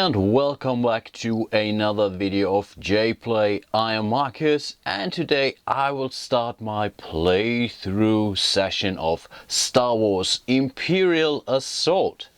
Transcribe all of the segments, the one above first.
And welcome back to another video of jPlay. I am Marcus and today I will start my playthrough session of Star Wars Imperial Assault.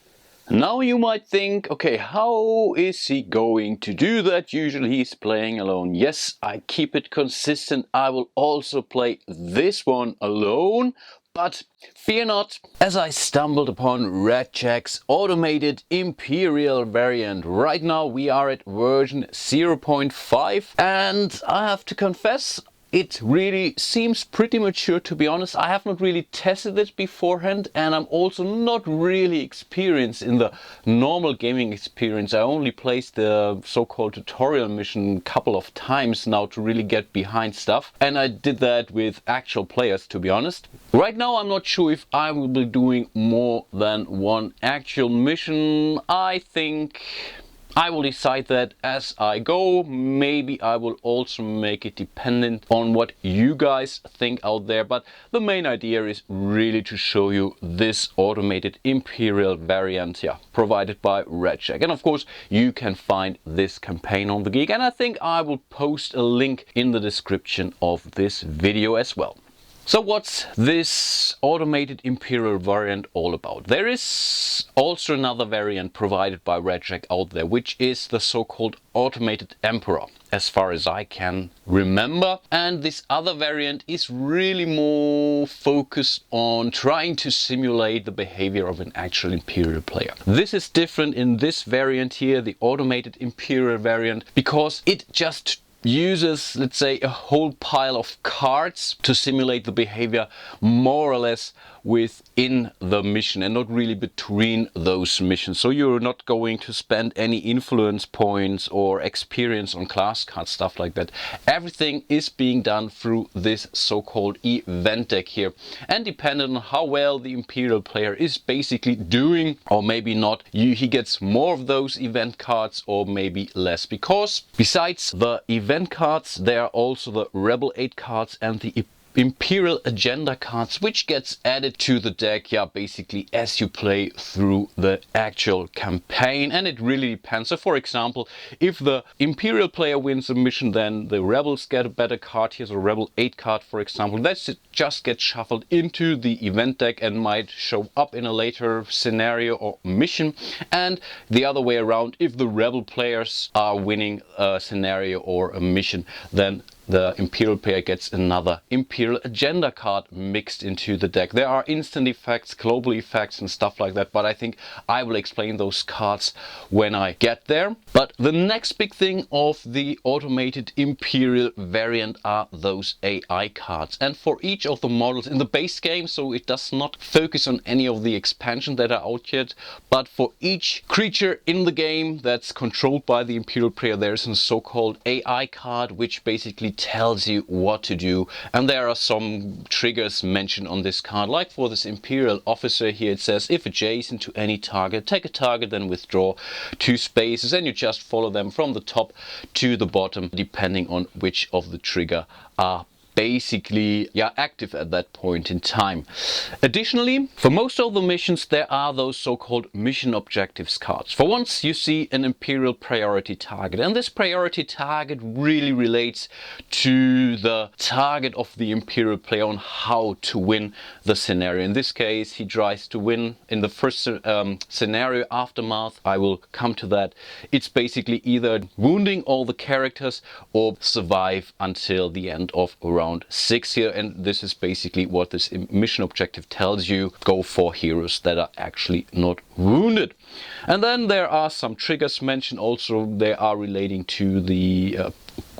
Now you might think, okay, how is he going to do that? Usually he's playing alone. Yes, I keep it consistent. I will also play this one alone. But fear not, as I stumbled upon RedJak's automated Imperial variant. Right now we are at version 0.5 and I have to confess, it really seems pretty mature, to be honest. I have not really tested it beforehand and I'm also not really experienced in the normal gaming experience. I only played the so-called tutorial mission a couple of times now to really get behind stuff. And I did that with actual players, to be honest. Right now I'm not sure if I will be doing more than one actual mission. I think I will decide that as I go. Maybe I will also make it dependent on what you guys think out there. But the main idea is really to show you this automated Imperial variant, provided by RedJak. And of course, you can find this campaign on the Geek. And I think I will post a link in the description of this video as well. So what's this automated Imperial variant all about? There is also another variant provided by RedJak out there, which is the so-called automated Emperor, as far as I can remember. And this other variant is really more focused on trying to simulate the behavior of an actual Imperial player. This is different in this variant here, the automated Imperial variant, because it just uses, let's say, a whole pile of cards to simulate the behavior more or less within the mission and not really between those missions. So you're not going to spend any influence points or experience on class cards, stuff like that. Everything is being done through this so-called event deck here. And depending on how well the Imperial player is basically doing, or maybe not, he gets more of those event cards or maybe less. Because besides the event cards, there are also the Rebel 8 cards and the Imperial agenda cards, which gets added to the deck, basically as you play through the actual campaign. And it really depends. So for example, if the Imperial player wins a mission, then the Rebels get a better card. Here's a Rebel 8 card, for example. That's just gets shuffled into the event deck and might show up in a later scenario or mission. And the other way around, if the Rebel players are winning a scenario or a mission, then the Imperial player gets another Imperial agenda card mixed into the deck. There are instant effects, global effects and stuff like that, but I think I will explain those cards when I get there. But the next big thing of the automated Imperial variant are those AI cards. And for each of the models in the base game, so it does not focus on any of the expansions that are out yet, but for each creature in the game that's controlled by the Imperial player, there's a so-called AI card, which basically tells you what to do. And there are some triggers mentioned on this card, like for this Imperial officer here, it says if adjacent to any target, take a target, then withdraw 2 spaces, and you just follow them from the top to the bottom depending on which of the trigger are basically active at that point in time. Additionally, for most of the missions there are those so-called mission objectives cards. For once you see an Imperial priority target, and this priority target really relates to the target of the Imperial player on how to win the scenario. In this case he tries to win in the first scenario aftermath. I will come to that. It's basically either wounding all the characters or survive until the end of round 6 here, and this is basically what this mission objective tells you. Go for heroes that are actually not wounded. And then there are some triggers mentioned also. They are relating to the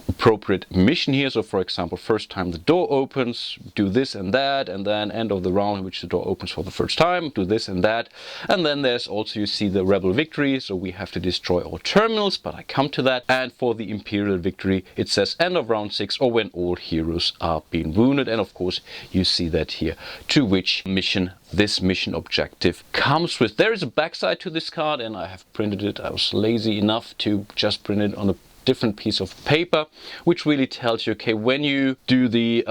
appropriate mission here. So for example, first time the door opens, do this and that, and then end of the round in which the door opens for the first time, do this and that. And then there's also, you see, the Rebel victory, so we have to destroy all terminals, but I come to that. And for the Imperial victory, it says end of round 6 or when all heroes are being wounded. And of course you see that here, to which mission this mission objective comes with. There is a backside to this card and I have printed it. I was lazy enough to just print it on a different piece of paper, which really tells you, okay, when you do the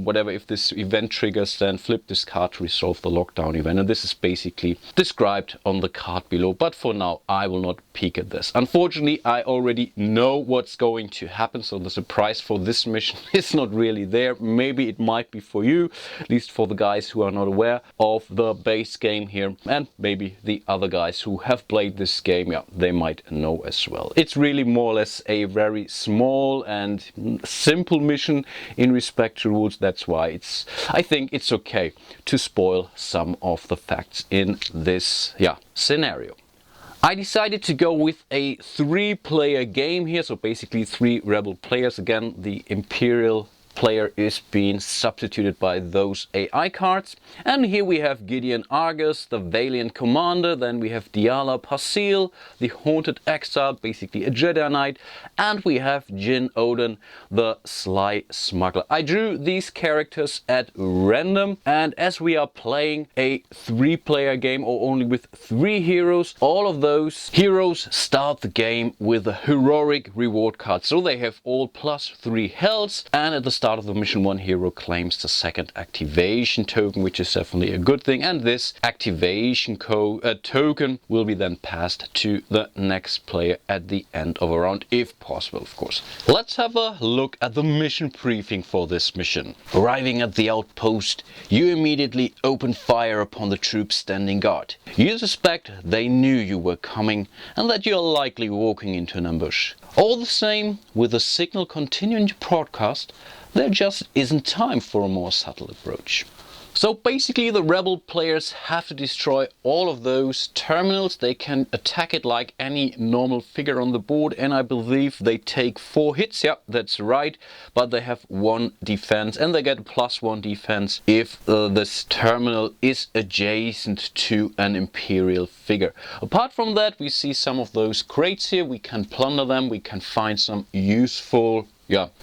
whatever, if this event triggers, then flip this card to resolve the lockdown event. And this is basically described on the card below, but for now I will not peek at this. Unfortunately, I already know what's going to happen, so the surprise for this mission is not really there. Maybe it might be for you, at least for the guys who are not aware of the base game here, and maybe the other guys who have played this game, yeah, they might know as well. It's really more or less a very small and simple mission in respect to rules. That's why I think it's okay to spoil some of the facts in this scenario. I decided to go with a 3-player game here, so basically 3 rebel players. Again, the Imperial Player is being substituted by those AI cards. And here we have Gideon Argus, the Valiant Commander, then we have Diala Pasil, the Haunted Exile, basically a Jedi Knight, and we have Jin Odin, the Sly Smuggler. I drew these characters at random, and as we are playing a 3-player game or only with 3 heroes, all of those heroes start the game with a heroic reward card. So they have all +3 health, and at the start of the mission, 1 hero claims the 2nd activation token, which is definitely a good thing, and this activation token will be then passed to the next player at the end of a round, if possible, of course. Let's have a look at the mission briefing for this mission. Arriving at the outpost, you immediately open fire upon the troops standing guard. You suspect they knew you were coming and that you are likely walking into an ambush. All the same, with the signal continuing to broadcast, there just isn't time for a more subtle approach. So basically the rebel players have to destroy all of those terminals. They can attack it like any normal figure on the board, and I believe they take 4 hits, yeah, that's right, but they have 1 defense, and they get a +1 defense if this terminal is adjacent to an Imperial figure. Apart from that, we see some of those crates here. We can plunder them, we can find some useful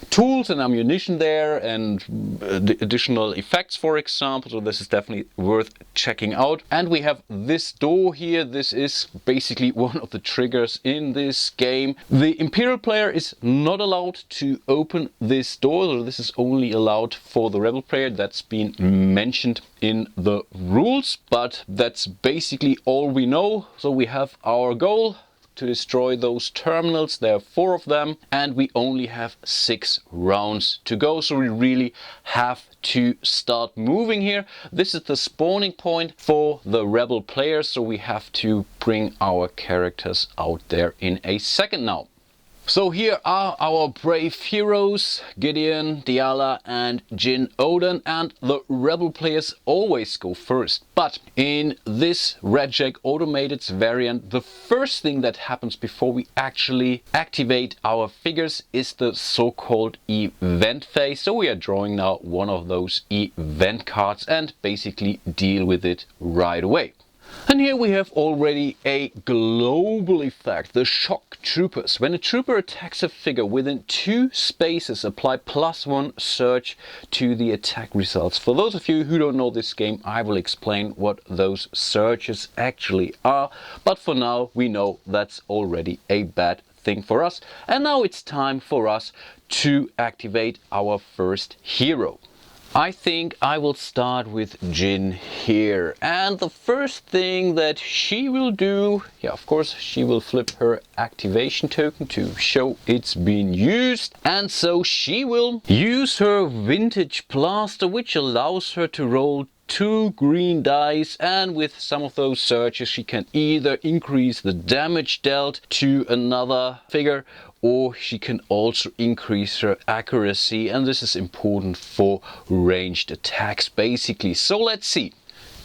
tools and ammunition there, and the additional effects, for example, so this is definitely worth checking out. And we have this door here. This is basically one of the triggers in this game. The Imperial player is not allowed to open this door, so this is only allowed for the rebel player. That's been mentioned in the rules, but that's basically all we know. So we have our goal to destroy those terminals. There are 4 of them, and we only have 6 rounds to go, so we really have to start moving here. This is the spawning point for the rebel players, so we have to bring our characters out there in a second now. So here are our brave heroes, Gideon, Diala and Jin Odin, and the rebel players always go first. But in this RedJak automated variant, the first thing that happens before we actually activate our figures is the so-called event phase. So we are drawing now one of those event cards and basically deal with it right away. And here we have already a global effect, the shock troopers. When a trooper attacks a figure within 2 spaces, apply +1 surge to the attack results. For those of you who don't know this game, I will explain what those surges actually are. But for now, we know that's already a bad thing for us. And now it's time for us to activate our first hero. I think I will start with Jin here, and the first thing that she will do, of course, she will flip her activation token to show it's been used, and so she will use her vintage blaster, which allows her to roll 2 green dice, and with some of those surges she can either increase the damage dealt to another figure, or she can also increase her accuracy, and this is important for ranged attacks basically. So let's see.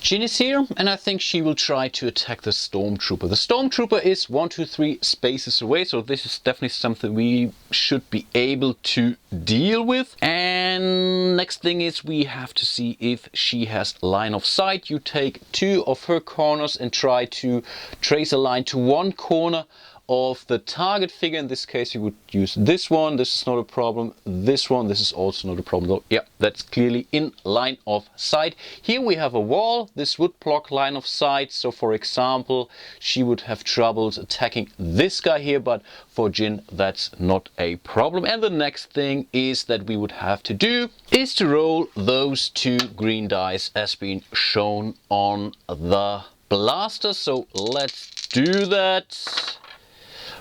Jin is here, and I think she will try to attack the Stormtrooper. The Stormtrooper is 1, 2, 3 spaces away, so this is definitely something we should be able to deal with. And next thing is we have to see if she has line of sight. You take 2 of her corners and try to trace a line to 1 corner of the target figure. In this case you would use this one. This is not a problem. This one, this is also not a problem though. Yeah, that's clearly in line of sight. Here we have a wall. This would block line of sight, so for example she would have troubles attacking this guy here, but for Jin that's not a problem. And the next thing is that we would have to do is to roll those 2 green dice as being shown on the blaster. So let's do that.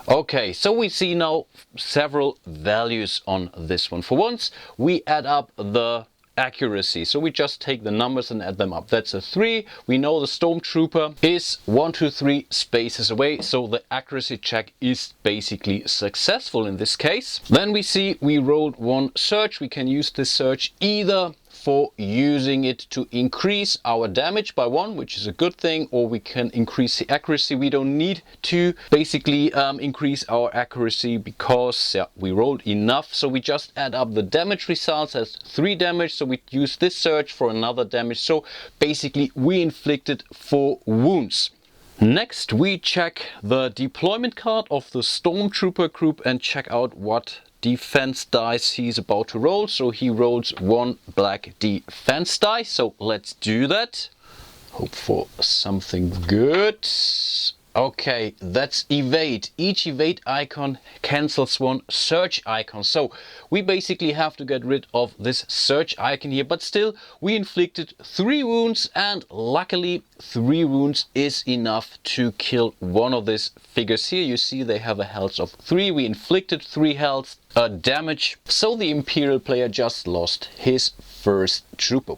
Okay, so we see now several values on this one. For once, we add up the accuracy. So we just take the numbers and add them up. That's a 3. We know the stormtrooper is 1, 2, 3 spaces away. So the accuracy check is basically successful in this case. Then we see we rolled one surge. We can use this surge either for using it to increase our damage by 1, which is a good thing, or we can increase the accuracy. We don't need to basically increase our accuracy because we rolled enough. So we just add up the damage results as 3 damage. So we use this surge for another damage. So basically we inflicted 4 wounds. Next we check the deployment card of the stormtrooper group and check out what defense dice he's about to roll. So he rolls 1 black defense die. So let's do that. Hope for something good. Okay, that's evade. Each evade icon cancels 1 surge icon. So we basically have to get rid of this surge icon here, but still we inflicted 3 wounds, and luckily 3 wounds is enough to kill one of these figures here. You see they have a health of 3. We inflicted 3 health damage. So the Imperial player just lost his first trooper.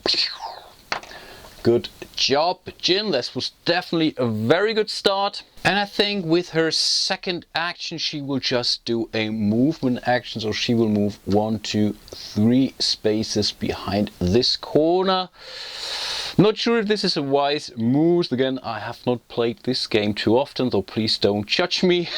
Good job, Jin. This was definitely a very good start. And I think with her second action, she will just do a movement action. So she will move 1, 2, 3 spaces behind this corner. Not sure if this is a wise move. Again, I have not played this game too often, so please don't judge me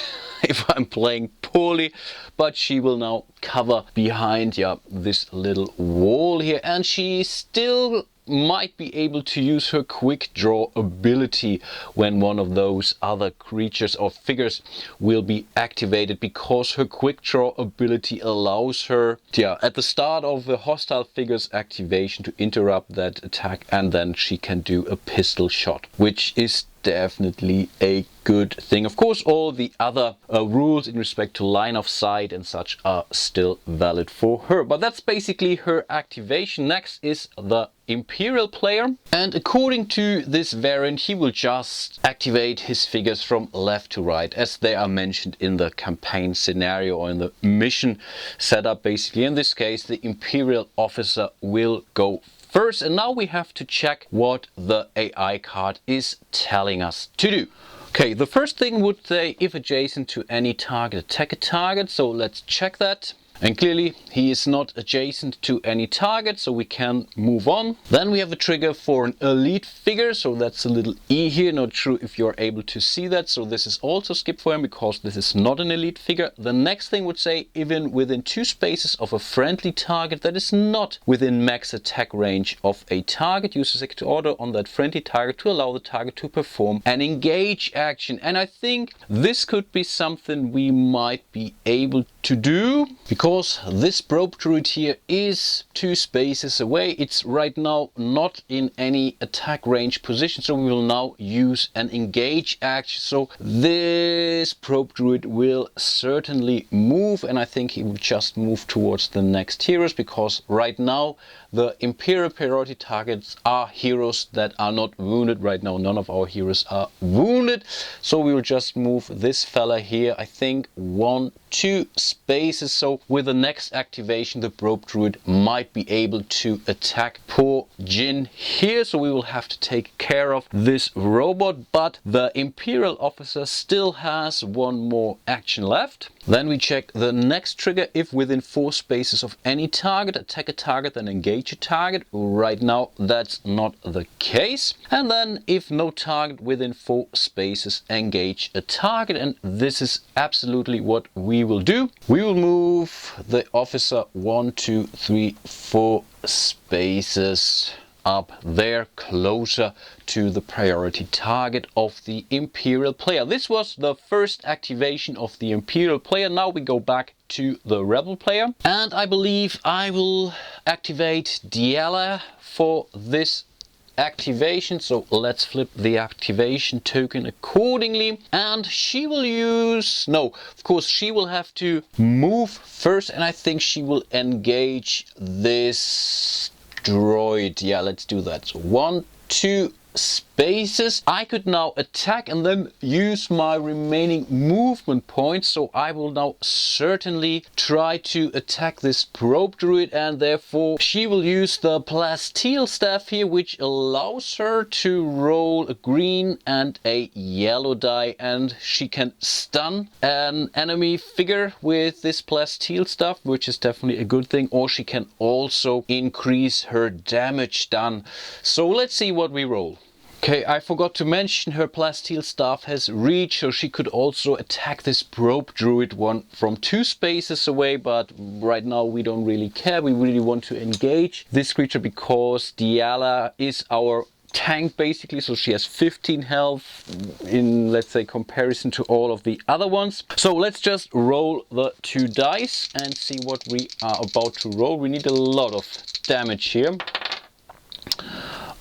if I'm playing poorly. But she will now cover behind this little wall here, and she still might be able to use her quick draw ability when one of those other creatures or figures will be activated, because her quick draw ability allows her at the start of the hostile figure's activation to interrupt that attack, and then she can do a pistol shot, which is definitely a good thing. Of course, all the other rules in respect to line of sight and such are still valid for her, but that's basically her activation. Next is the Imperial player, and according to this variant, he will just activate his figures from left to right as they are mentioned in the campaign scenario or in the mission setup. Basically, in this case, the Imperial officer will go first, and now we have to check what the AI card is telling us to do. Okay, the first thing would say if adjacent to any target, attack a target. So let's check that. And clearly he is not adjacent to any target, so we can move on. Then we have a trigger for an elite figure, so that's a little E here. Not sure if you're able to see that, so this is also skipped for him because this is not an elite figure. The next thing would say even within 2 spaces of a friendly target that is not within max attack range of a target, use a second order on that friendly target to allow the target to perform an engage action. And I think this could be something we might be able to do, because this probe druid here is 2 spaces away. It's right now not in any attack range position, so we will now use an engage action. So this probe druid will certainly move, and I think he will just move towards the next heroes, because right now the Imperial priority targets are heroes that are not wounded. Right now none of our heroes are wounded, so we will just move this fella here, I think 1, 2 spaces. So with the next activation the probe druid might be able to attack poor Jin here, so we will have to take care of this robot, but the Imperial officer still has 1 more action left. Then we check the next trigger. If within 4 spaces of any target, attack a target, then engage a target. Right now that's not the case. And then if no target within 4 spaces, engage a target. And this is absolutely what we will do. We will move the officer 1, 2, 3, 4 spaces up there, closer to the priority target of the Imperial player. This was the first activation of the Imperial player. Now we go back to the Rebel player, and I believe I will activate Diala for this activation. So let's flip the activation token accordingly, and she will use, no, of course she will have to move first, and I think she will engage this droid. Yeah, let's do that. So 1, 2 spaces. I could now attack and then use my remaining movement points. So I will now certainly try to attack this probe druid, and therefore she will use the plasteel staff here, which allows her to roll a green and a yellow die, and she can stun an enemy figure with this plasteel stuff, which is definitely a good thing, or she can also increase her damage done. So let's see what we roll. Okay, I forgot to mention her plasteel staff has reach, so she could also attack this probe druid one from 2 spaces away, but right now we don't really care. We really want to engage this creature because Diala is our tank basically, so she has 15 health in, let's say, comparison to all of the other ones. So let's just roll the 2 dice and see what we are about to roll. We need a lot of damage here.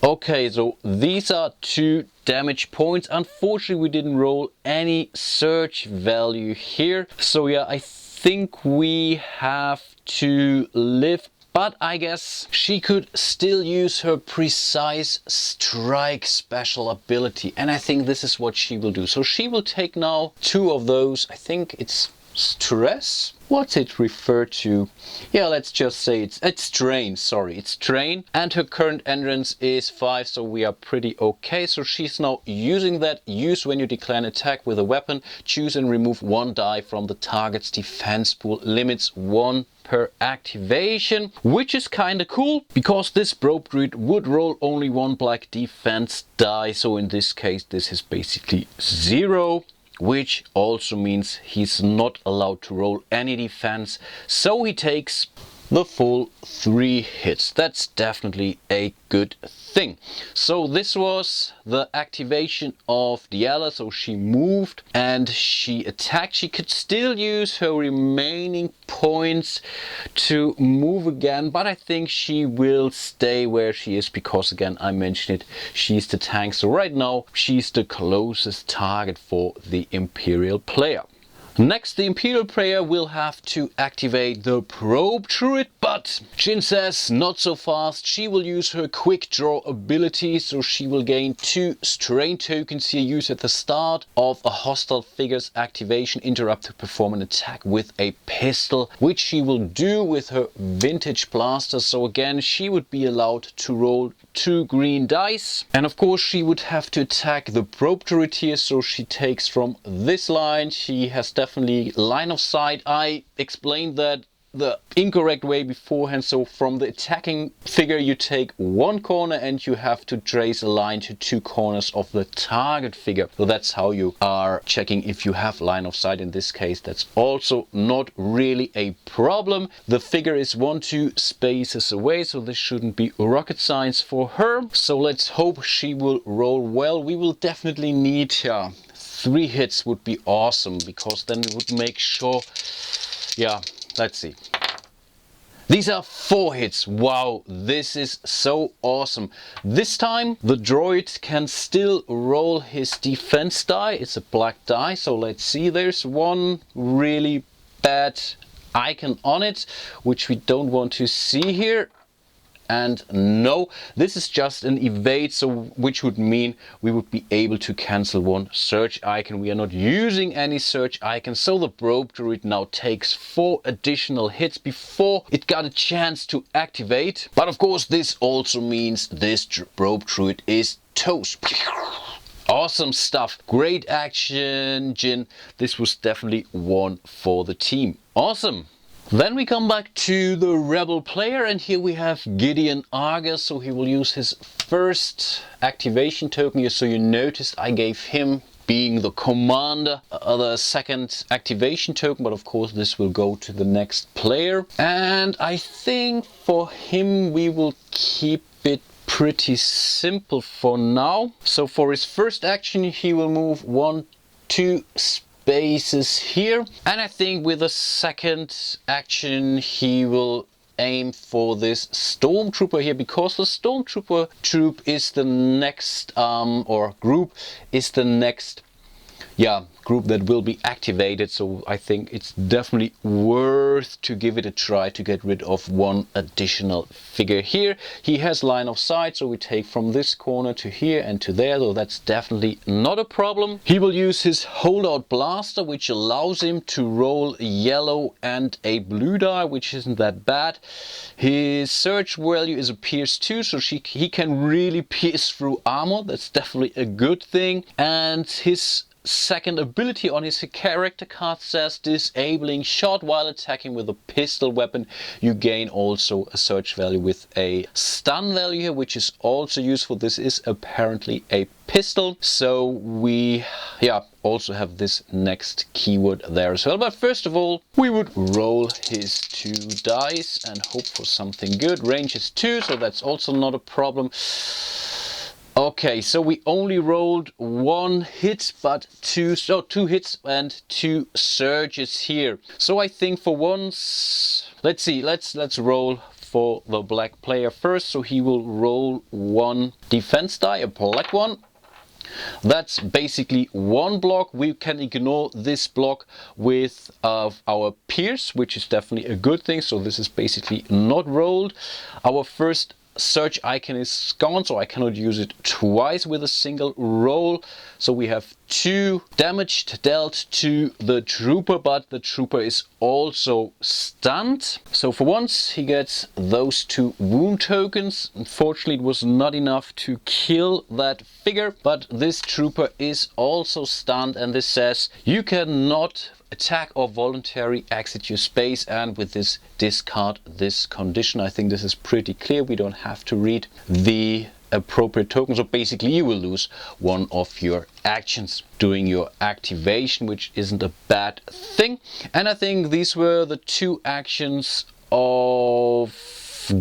Okay, so these are 2 damage points. Unfortunately, we didn't roll any search value here. So yeah, I think we have to live. But I guess she could still use her precise strike special ability. And I think this is what she will do. So she will take now 2 of those. I think it's stress. What's it refer to? Yeah, let's just say it's strain. Sorry, it's strain. And her current endurance is 5, so we are pretty okay. So she's now using that. Use when you declare an attack with a weapon. Choose and remove 1 die from the target's defense pool. Limits 1 per activation, which is kind of cool because this probe druid would roll only 1 black defense die. So in this case, this is basically 0. Which also means he's not allowed to roll any defense, so he takes the full 3 hits. That's definitely a good thing. So this was the activation of Diala. So she moved and she attacked. She could still use her remaining points to move again, but I think she will stay where she is because, again, I mentioned it, she's the tank. So right now she's the closest target for the Imperial player. Next, the Imperial Player will have to activate the probe druid, but Jin says not so fast. She will use her quick draw ability, so she will gain 2 strain tokens here used at the start of a hostile figure's activation. Interrupt to perform an attack with a pistol, which she will do with her vintage blaster. So again, she would be allowed to roll 2 green dice, and of course she would have to attack the probe druid here. So she takes from this line. She has definitely line of sight. I explained that the incorrect way beforehand. So from the attacking figure you take 1 corner and you have to trace a line to 2 corners of the target figure. So that's how you are checking if you have line of sight. In this case, that's also not really a problem. The figure is 1-2 spaces away, so this shouldn't be rocket science for her. So let's hope she will roll well. We will definitely need 3 hits would be awesome, because then we would make sure. Yeah, let's see. These are 4 hits. Wow, this is so awesome. This time the droid can still roll his defense die. It's a black die, so let's see. There's 1 really bad icon on it, which we don't want to see here. And no, this is just an evade, so which would mean we would be able to cancel 1 search icon. We are not using any search icons, so the probe druid now takes 4 additional hits before it got a chance to activate. But of course, this also means this probe druid is toast. Awesome stuff. Great action, Jin. This was definitely 1 for the team. Awesome. Then we come back to the Rebel player, and here we have Gideon Argus. So he will use his first activation token here. So you noticed I gave him, being the commander, the second activation token, but of course this will go to the next player. And I think for him we will keep it pretty simple for now. So for his first action he will move 1-2 spaces here, and I think with the second action he will aim for this stormtrooper here, because the stormtrooper troop is the next or group is the next group that will be activated, so I think it's definitely worth to give it a try to get rid of one additional figure here. He has line of sight, so we take from this corner to here and to there, so that's definitely not a problem. He will use his holdout blaster, which allows him to roll yellow and a blue die, which isn't that bad. His search value is a pierce 2, so he can really pierce through armor. That's definitely a good thing. And his second ability on his character card says disabling shot while attacking with a pistol weapon. You gain also a search value with a stun value here, which is also useful. This is apparently a pistol, so we also have this next keyword there as well. But first of all, we would roll his 2 dice and hope for something good. Range is 2, so that's also not a problem. Okay, so we only rolled 1 hit, but 2 hits and 2 surges here. So I think for once, let's see, let's roll for the black player first. So he will roll 1 defense die, a black one. That's basically 1 block. We can ignore this block with our pierce, which is definitely a good thing. So this is basically not rolled. Our first search icon is gone, so I cannot use it twice with a single roll. So we have 2 damage dealt to the trooper, but the trooper is also stunned. So for once he gets those 2 wound tokens. Unfortunately, it was not enough to kill that figure, but this trooper is also stunned, and this says you cannot attack or voluntary exit your space, and with this discard this condition. I think this is pretty clear. We don't have to read the appropriate token. So basically you will lose one of your actions during your activation, which isn't a bad thing. And I think these were the 2 actions of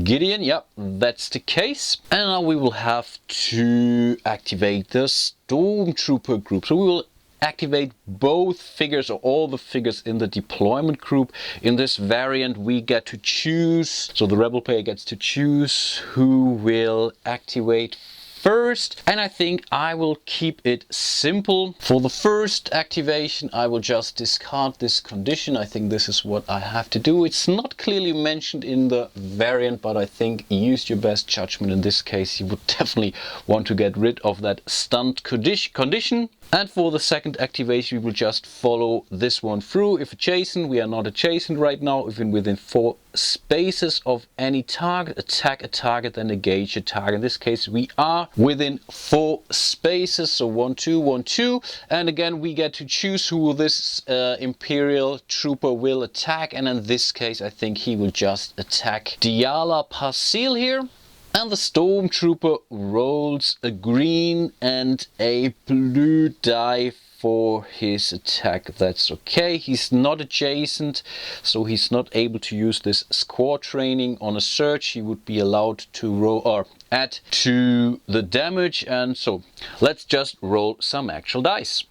Gideon. Yep, that's the case. And now we will have to activate the Stormtrooper group. So we will activate both figures, or all the figures in the deployment group. In this variant we get to choose, so the rebel player gets to choose who will activate first, and I think I will keep it simple. For the first activation I will just discard this condition. I think this is what I have to do. It's not clearly mentioned in the variant, but I think use your best judgment. In this case you would definitely want to get rid of that stunned condition. And for the second activation we will just follow this one through. If adjacent, we are not adjacent right now. If within 4 spaces of any target, attack a target, then engage a target. In this case we are within 4 spaces, so 1, 2, 1, 2. And again we get to choose who this Imperial trooper will attack, and in this case I think he will just attack Diala Pasil here. And the Stormtrooper rolls a green and a blue die for his attack. That's okay. He's not adjacent, so he's not able to use this score training on a search. He would be allowed to roll or add to the damage. And so let's just roll some actual dice.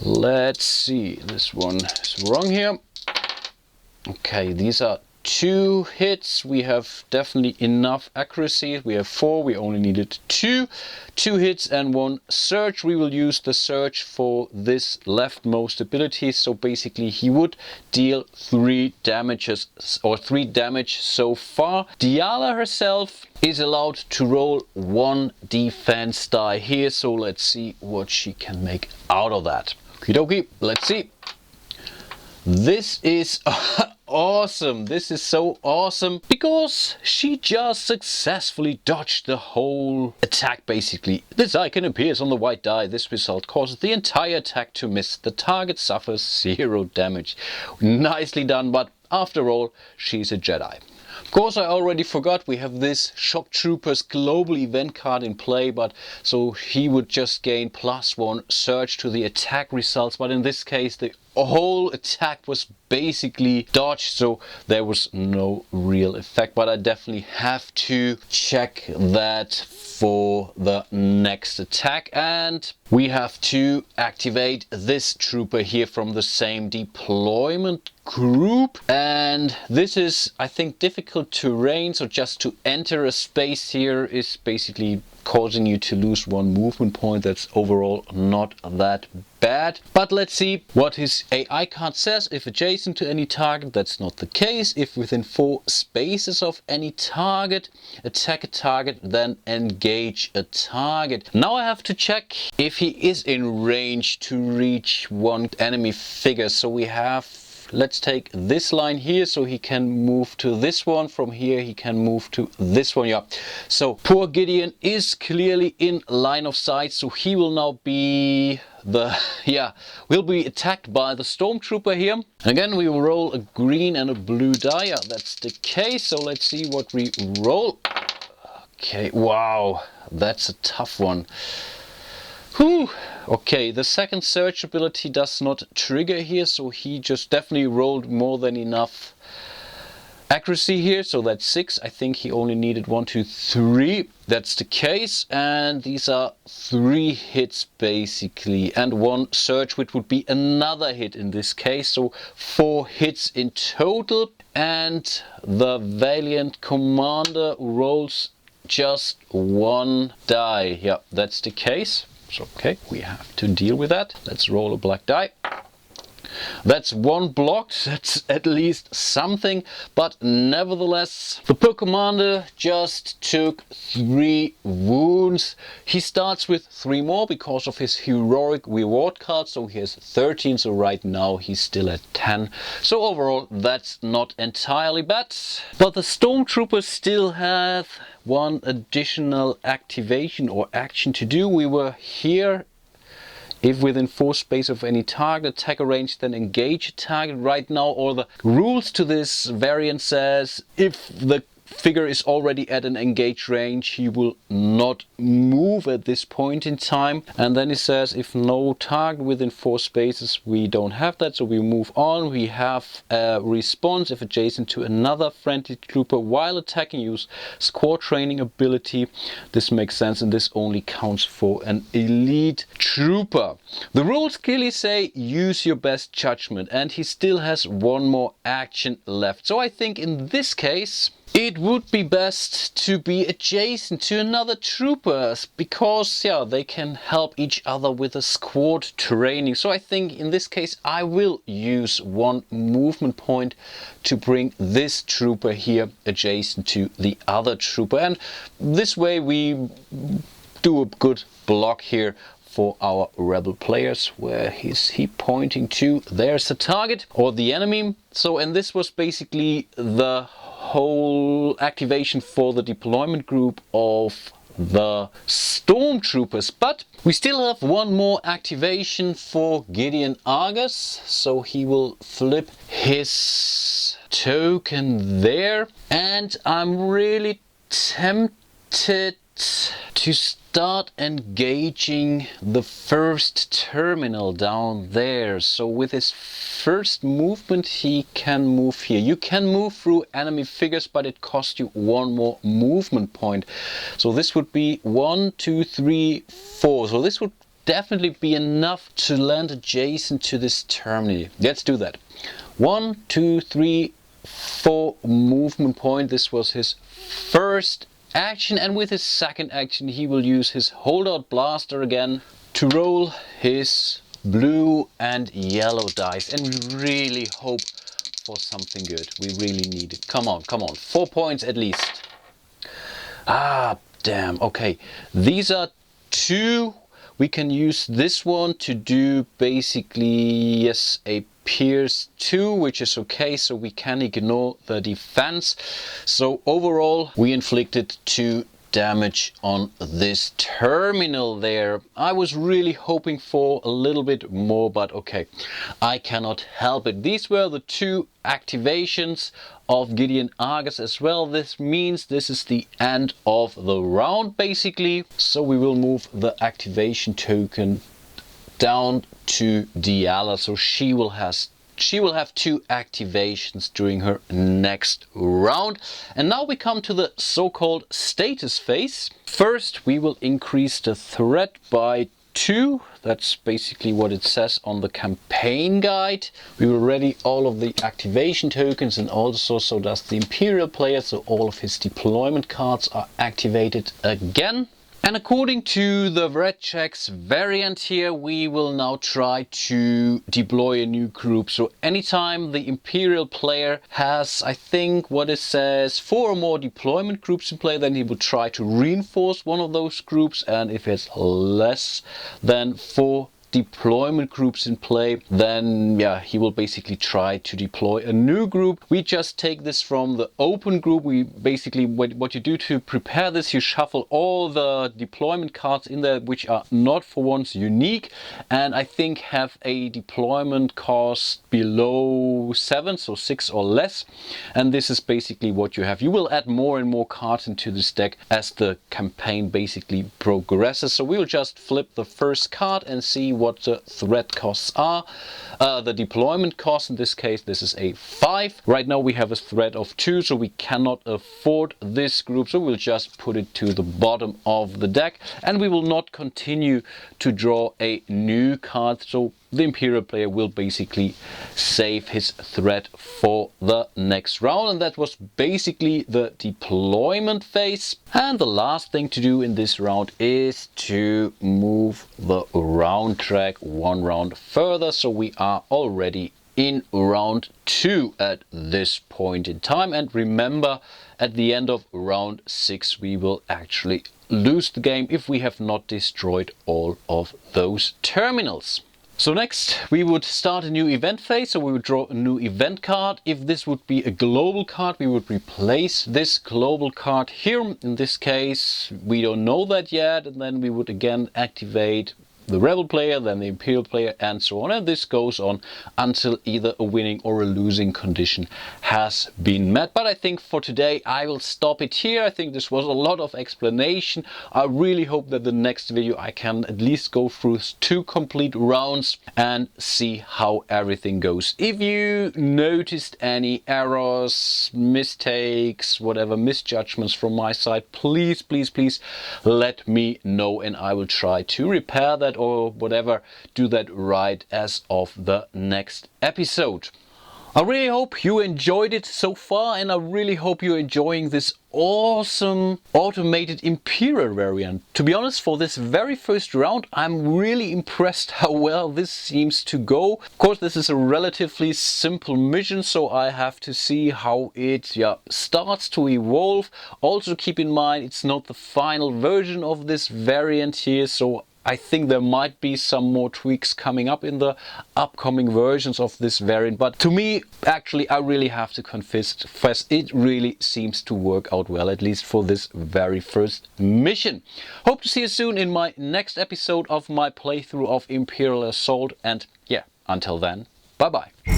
Let's see, this one is wrong here. Okay, these are 2 hits. We have definitely enough accuracy. We have 4, we only needed 2 hits and 1 search. We will use the search for this leftmost ability, so basically he would deal 3 damages, or 3 damage so far. Diala herself is allowed to roll 1 defense die here, so let's see what she can make out of that. Okie dokie, let's see. This is awesome. This is so awesome because she just successfully dodged the whole attack basically. This icon appears on the white die. This result causes the entire attack to miss. The target suffers 0 damage. Nicely done, but after all, she's a Jedi. Of course, I already forgot we have this Shock Troopers global event card in play, but so he would just gain +1 surge to the attack results, but in this case the whole attack was basically dodged, so there was no real effect. But I definitely have to check that for the next attack, and we have to activate this trooper here from the same deployment group, and this is, I think, difficult terrain, so just to enter a space here is basically causing you to lose 1 movement point. That's overall not that bad. But let's see what his AI card says. If adjacent to any target, that's not the case. If within 4 spaces of any target, attack a target, then engage a target. Now I have to check if he is in range to reach 1 enemy figure. So we have, let's take this line here, so he can move to this one. From here he can move to this one. Yeah, so poor Gideon is clearly in line of sight, so he will now be will be attacked by the stormtrooper here. And again, we will roll a green and a blue die. Yeah, that's the case. So let's see what we roll. Okay, wow, that's a tough one. Whew. Okay, the second surge ability does not trigger here, so he just definitely rolled more than enough accuracy here, so that's 6. I think he only needed 1, 2, 3. That's the case, and these are 3 hits basically, and 1 surge, which would be another hit in this case, so 4 hits in total. And the Valiant Commander rolls just 1 die. Yeah, that's the case. So, okay, we have to deal with that. Let's roll a black die. That's 1 blocked, that's at least something, but nevertheless, the poor commander just took 3 wounds. He starts with 3 more because of his heroic reward card, so he has 13, so right now he's still at 10. So overall, that's not entirely bad. But the stormtroopers still have 1 additional activation or action to do. We were here. If within 4 space of any target, attack a range, then engage a target. Right now, all the rules to this variant says if the figure is already at an engage range, he will not move at this point in time. And then it says if no target within 4 spaces, we don't have that, so we move on. We have a response if adjacent to another friendly trooper while attacking, use squad training ability. This makes sense, and this only counts for an elite trooper. The rules clearly say use your best judgment, and he still has 1 more action left. So I think in this case it would be best to be adjacent to another trooper, because they can help each other with a squad training. So I think in this case I will use 1 movement point to bring this trooper here adjacent to the other trooper, and this way we do a good block here for our rebel players. Where is he pointing to? There's the target or the enemy. So, and this was basically the whole activation for the deployment group of the stormtroopers. But we still have 1 more activation for Gideon Argus, so he will flip his token there, and I'm really tempted to start engaging the first terminal down there. So with his first movement he can move here. You can move through enemy figures, but it costs you 1 more movement point. So this would be 1, 2, 3, 4. So this would definitely be enough to land adjacent to this terminal. Let's do that. 1, 2, 3, 4 movement point. This was his first action, and with his second action he will use his holdout blaster again to roll his blue and yellow dice, and we really hope for something good. We really need it. Come on, come on, 4 points at least. Ah, damn. Okay, these are 2. We can use this one to do basically, yes, a Pierce 2, which is okay, so we can ignore the defense. So overall we inflicted 2 damage on this terminal there. I was really hoping for a little bit more, but okay, I cannot help it. These were the 2 activations of Gideon Argus as well. This means this is the end of the round basically. So we will move the activation token down to Diala, so she will have 2 activations during her next round. And now we come to the so-called status phase. First we will increase the threat by 2. That's basically what it says on the campaign guide. We will ready all of the activation tokens, and also so does the Imperial Player, so all of his deployment cards are activated again. And according to the RedJak's variant here, we will now try to deploy a new group. So anytime the Imperial Player has, I think what it says, 4 or more deployment groups in play, then he will try to reinforce one of those groups. And if it's less than 4 deployment groups in play, then yeah, he will basically try to deploy a new group. We just take this from the open group. We basically, what you do to prepare this, you shuffle all the deployment cards in there which are not for once unique, and I think have a deployment cost below 7, so 6 or less. And this is basically what you have. You will add more and more cards into this deck as the campaign basically progresses. So we'll just flip the first card and see what the threat costs are. The deployment cost, in this case, this is a 5. Right now we have a threat of 2, so we cannot afford this group, so we'll just put it to the bottom of the deck, and we will not continue to draw a new card. So the Imperial Player will basically save his threat for the next round, and that was basically the deployment phase. And the last thing to do in this round is to move the round track 1 round further, so we are already in round 2 at this point in time. And remember, at the end of round 6 we will actually lose the game if we have not destroyed all of those terminals. So next we would start a new event phase, so we would draw a new event card. If this would be a global card, we would replace this global card here. In this case we don't know that yet, and then we would again activate the Rebel Player, then the Imperial Player, and so on. And this goes on until either a winning or a losing condition has been met. But I think for today I will stop it here. I think this was a lot of explanation. I really hope that the next video I can at least go through 2 complete rounds and see how everything goes. If you noticed any errors, mistakes, whatever misjudgments from my side, please let me know, and I will try to repair that, or whatever, do that right as of the next episode. I really hope you enjoyed it so far, and I really hope you're enjoying this awesome automated Imperial variant. To be honest, for this very first round, I'm really impressed how well this seems to go. Of course, this is a relatively simple mission, so I have to see how it starts to evolve. Also keep in mind, it's not the final version of this variant here, so I think there might be some more tweaks coming up in the upcoming versions of this variant. But to me, actually, I really have to confess, it really seems to work out well, at least for this very first mission. Hope to see you soon in my next episode of my playthrough of Imperial Assault. And yeah, until then, bye bye.